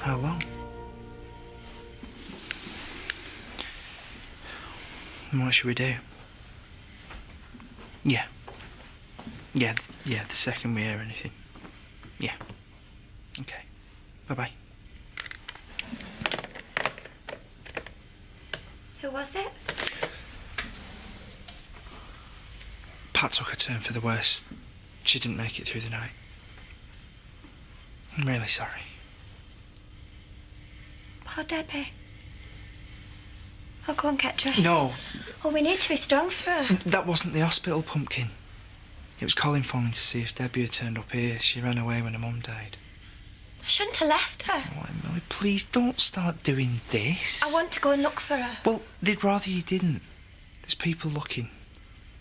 How long? And what should we do? Yeah. Yeah, the second we hear anything. Yeah. Okay. Bye-bye. Who was it? Pat took a turn for the worse. She didn't make it through the night. I'm really sorry. Poor Debbie. I'll go and get dressed. No. Oh, we need to be strong for her. That wasn't the hospital, Pumpkin. It was Colin phoning to see if Debbie had turned up here. She ran away when her mum died. I shouldn't have left her. Oh, Emily, please don't start doing this. I want to go and look for her. Well, they'd rather you didn't. There's people looking.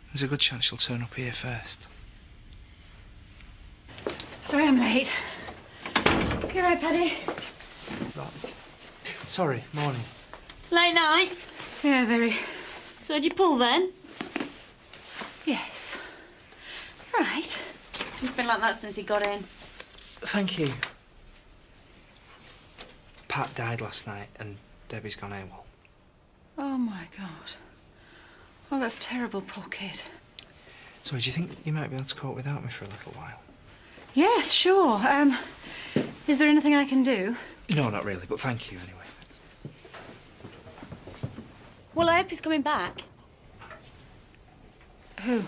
There's a good chance she'll turn up here first. Sorry I'm late. You right, Paddy? Sorry, morning. Late night? Yeah, very. So did you pull then? Yes. You're right. He's been like that since he got in. Thank you. Pat died last night and Debbie's gone AWOL. Oh, my God. Oh, that's terrible, poor kid. So do you think you might be able to cope without me for a little while? Yes, sure. Is there anything I can do? No, not really, but thank you anyway. Well, I hope he's coming back. Who?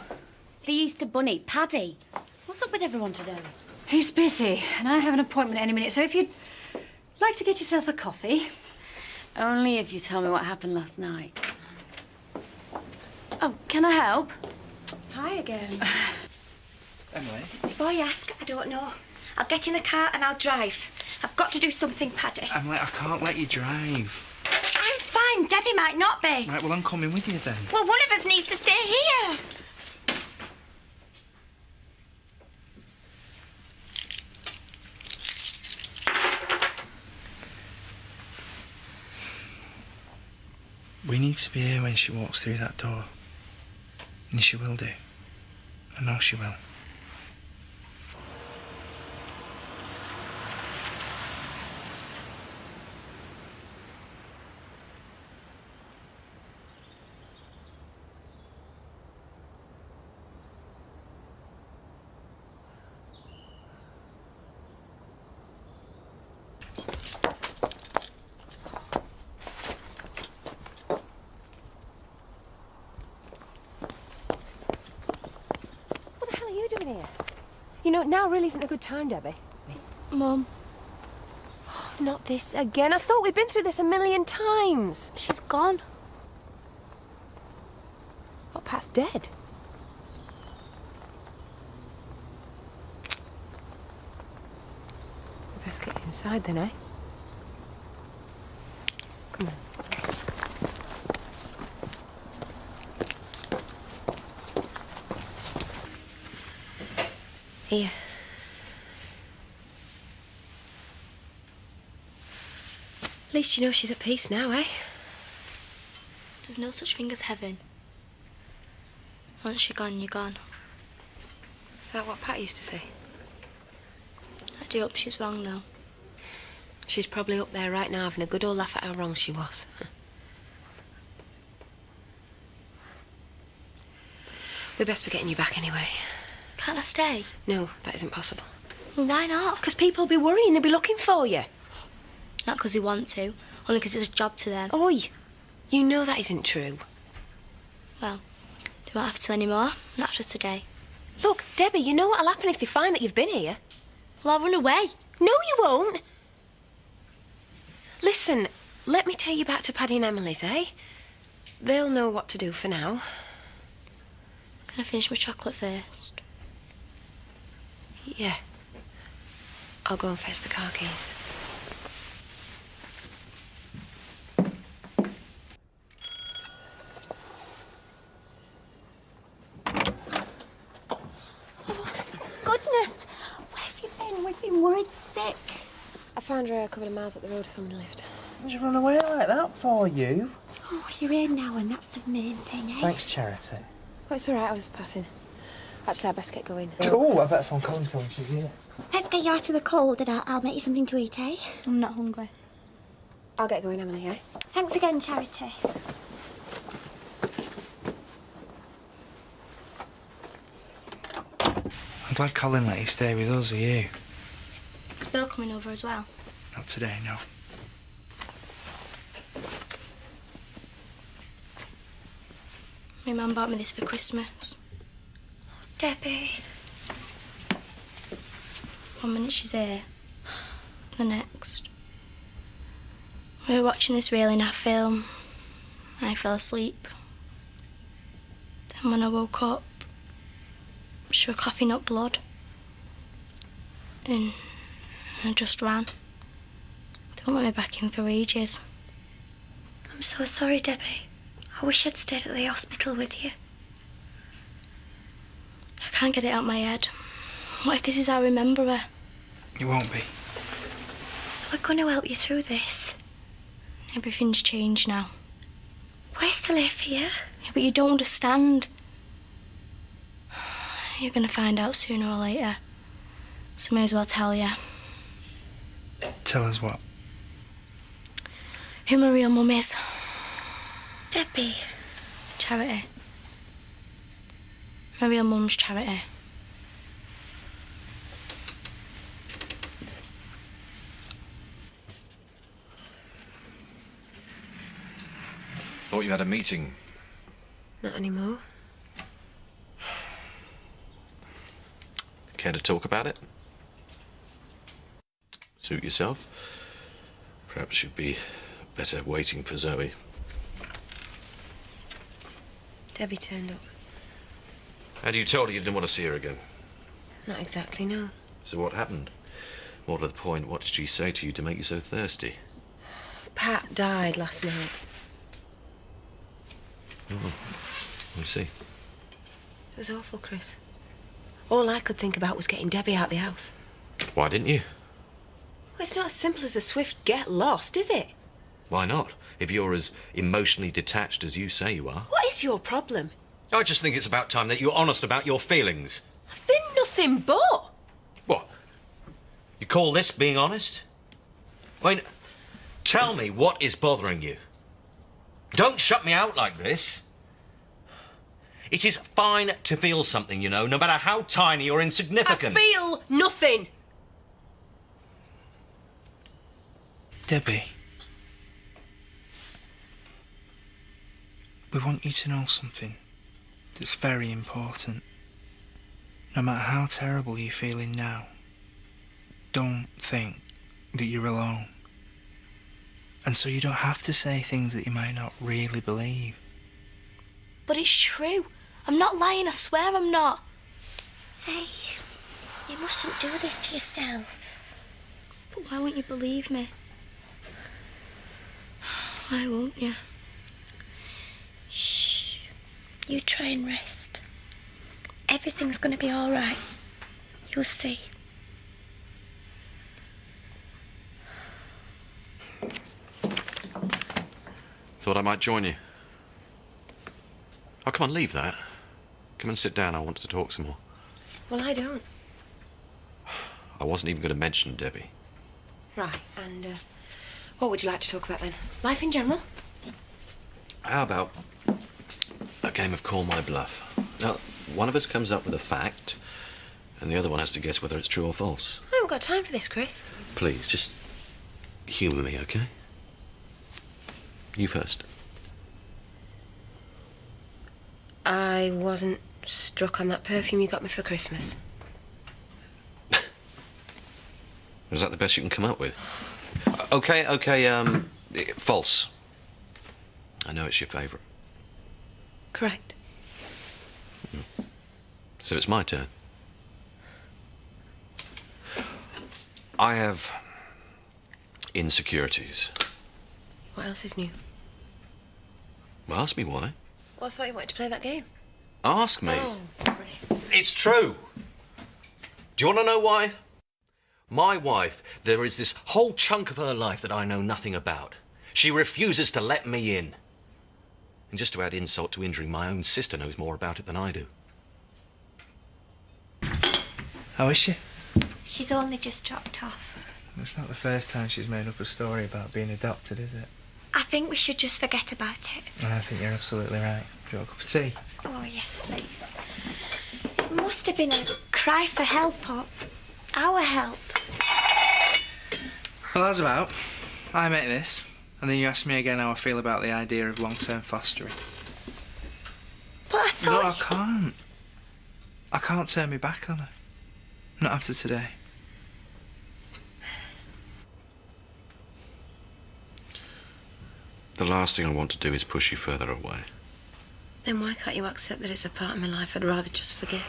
The Easter Bunny, Paddy. What's up with everyone today? He's busy, and I have an appointment any minute, so if you'd like to get yourself a coffee... Only if you tell me what happened last night. Oh, can I help? Hi again. Emily? Before you ask, I don't know. I'll get in the car and I'll drive. I've got to do something, Paddy. Emily, I can't let you drive. I'm fine. Debbie might not be. Right, well, I'm coming with you then. Well, one of us needs to stay here. We need to be here when she walks through that door. And she will do. I know she will. You know, now really isn't a good time, Debbie. Mum. Oh, not this again. I thought we'd been through this a million times. She's gone. What, Pat's dead? We best get inside then, eh? Come on. Here. At least you know she's at peace now, eh? There's no such thing as heaven. Once you're gone, you're gone. Is that what Pat used to say? I do hope she's wrong, though. She's probably up there right now having a good old laugh at how wrong she was. We'd best be getting you back anyway. Can't I stay? No, that isn't possible. Well, why not? Because people will be worrying, they'll be looking for you. Not because they want to, only because it's a job to them. Oi, you know that isn't true. Well, they won't have to anymore, not after today. Look, Debbie, you know what'll happen if they find that you've been here? Well, I'll run away. No, you won't. Listen, let me take you back to Paddy and Emily's, eh? They'll know what to do for now. Can I finish my chocolate first? Yeah. I'll go and fetch the car keys. Goodness! Where have you been? We've been worried sick. I found her a couple of miles up the road with someone in the lift. Did you run away like that for you? Oh, you're here now and that's the main thing, eh? Thanks, Charity. Oh, it's all right, I was passing. Actually, I best get going. Oh, I better phone Colin, so she's here. Let's get you out of the cold and I'll make you something to eat, eh? I'm not hungry. I'll get going, Emily, eh? Thanks again, Charity. I'm glad Colin let you stay with us, are you? Is Bill coming over as well? Not today, no. My mum bought me this for Christmas. Debbie. One minute she's here, the next. We were watching this really naff film. I fell asleep. Then when I woke up, she was coughing up blood. And I just ran. They won't let me back in for ages. I'm so sorry, Debbie. I wish I'd stayed at the hospital with you. I can't get it out of my head. What if this is how I remember her? It won't be. We're going to help you through this. Everything's changed now. We're still here for you. Yeah, but you don't understand. You're going to find out sooner or later. So may as well tell you. Tell us what? Who my real mum is. Debbie. Charity. My real mum's Charity. Thought you had a meeting. Not anymore. Care to talk about it? Suit yourself. Perhaps you'd be better waiting for Zoe. Debbie turned up. And you told her you didn't want to see her again. Not exactly, no. So what happened? More to the point, what did she say to you to make you so thirsty? Pat died last night. Oh, I see. It was awful, Chris. All I could think about was getting Debbie out the house. Why didn't you? Well, it's not as simple as a swift get lost, is it? Why not? If you're as emotionally detached as you say you are. What is your problem? I just think it's about time that you're honest about your feelings. I've been nothing but. What? You call this being honest? I mean, tell me what is bothering you. Don't shut me out like this. It is fine to feel something, you know, no matter how tiny or insignificant. I feel nothing. Debbie. We want you to know something that's very important. No matter how terrible you're feeling now, don't think that you're alone. And so you don't have to say things that you might not really believe. But it's true. I'm not lying, I swear I'm not. Hey, you mustn't do this to yourself. But why won't you believe me? Why won't you? Shh. You try and rest. Everything's going to be all right. You'll see. Thought I might join you. Oh, come on, leave that. Come and sit down, I want to talk some more. Well, I don't. I wasn't even going to mention Debbie. Right, and what would you like to talk about then? Life in general? How about a game of Call My Bluff? Now, one of us comes up with a fact, and the other one has to guess whether it's true or false. I haven't got time for this, Chris. Please, just humour me, okay? You first. I wasn't struck on that perfume you got me for Christmas. Is that the best you can come up with? Okay, false. I know it's your favourite. Correct. So it's my turn. I have insecurities. What else is new? Well, ask me why. Well, I thought you wanted to play that game. Ask me. Oh, Chris. It's true. Do you want to know why? My wife, there is this whole chunk of her life that I know nothing about. She refuses to let me in. And just to add insult to injury, my own sister knows more about it than I do. How is she? She's only just dropped off. It's not the first time she's made up a story about being adopted, is it? I think we should just forget about it. I think you're absolutely right. Do you want a cup of tea? Oh, yes, please. It must have been a cry for help, or our help. Well, that's about. I make this, and then you ask me again how I feel about the idea of long-term fostering. But I No, thought... I can't. I can't turn me back on her. Not after today. The last thing I want to do is push you further away. Then why can't you accept that it's a part of my life I'd rather just forget?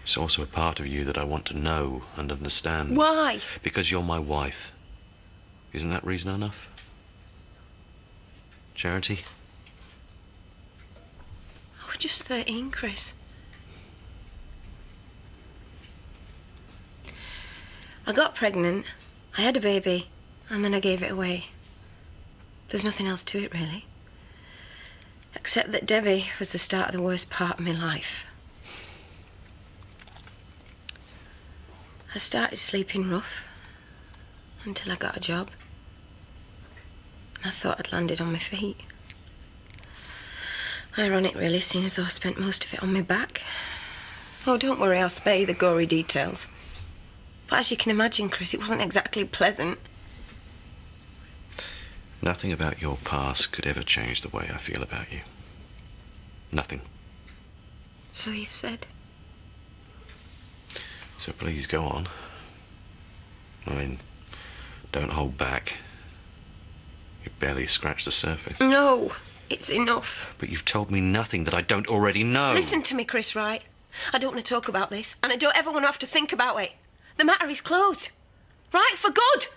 It's also a part of you that I want to know and understand. Why? Because you're my wife. Isn't that reason enough? Charity? I was just 13, Chris. I got pregnant, I had a baby, and then I gave it away. There's nothing else to it, really. Except that Debbie was the start of the worst part of my life. I started sleeping rough until I got a job. And I thought I'd landed on my feet. Ironic, really, seeing as though I spent most of it on my back. Oh, don't worry, I'll spare you the gory details. But as you can imagine, Chris, it wasn't exactly pleasant. Nothing about your past could ever change the way I feel about you. Nothing. So you've said. So please go on. I mean, don't hold back. You've barely scratched the surface. No, it's enough. But you've told me nothing that I don't already know. Listen to me, Chris, right? I don't want to talk about this, and I don't ever want to have to think about it. The matter is closed. Right? For good.